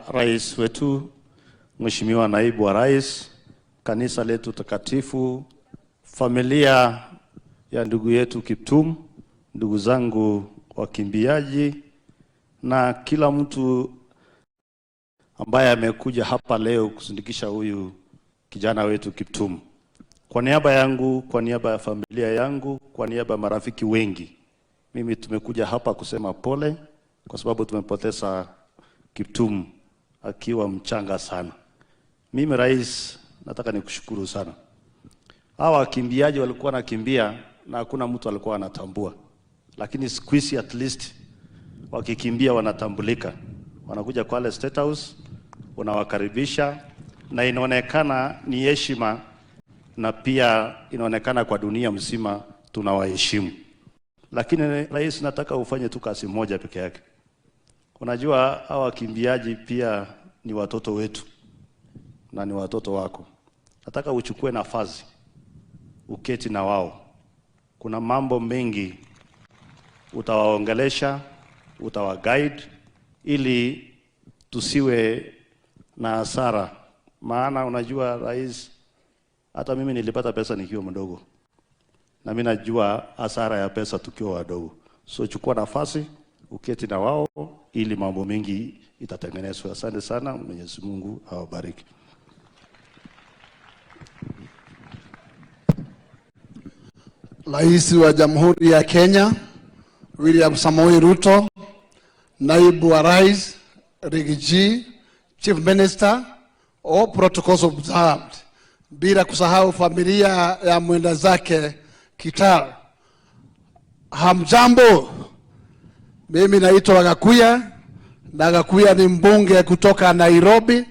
Rais wetu, Mheshimiwa Naibu wa Rais, kanisa letu takatifu, familia ya ndugu yetu Kiptum, ndugu zangu wakimbiaji na kila mtu ambaye amekuja hapa leo kusindikisha huyu kijana wetu Kiptum. Kwa niaba yangu, kwa niaba ya familia yangu, kwa niaba ya marafiki wengi, mimi tumekuja hapa kusema pole kwa sababu tumepoteza Kiptum akiwa mchanga sana. Mimi rais, nataka nikushukuru sana. Hawa wakimbiaji walikuwa nakimbia na hakuna mtu alikuwa anatambua. Lakini siku hizi at least wakikimbia wanatambulika. Wanakuja kwa State House, unawakaribisha na inaonekana ni heshima na pia inaonekana kwa dunia mzima tunawaheshimu. Lakini rais, nataka ufanye tu kazi moja peke yake. Unajua hawa wakimbiaji pia ni watoto wetu na ni watoto wako. Nataka uchukue nafasi, uketi na wao. Kuna mambo mengi utawaongelesha, utawaguide ili tusiwe na hasara. Maana unajua rais, hata mimi nilipata pesa nikiwa mdogo. Na mimi najua hasara ya pesa tukiwa wadogo. So chukua nafasi, uketi na wao ili mambo mengi itatengenezwa. Asante sana, Mwenyezi Mungu awabariki. Rais wa Jamhuri ya Kenya William Samoei Ruto, Naibu wa Rais Rigiji, Chief Minister, all protocols observed, bila kusahau familia ya mwenda zake Kitar. Hamjambo, mimi naitwa Gakuya na Gakuya ni mbunge kutoka Nairobi.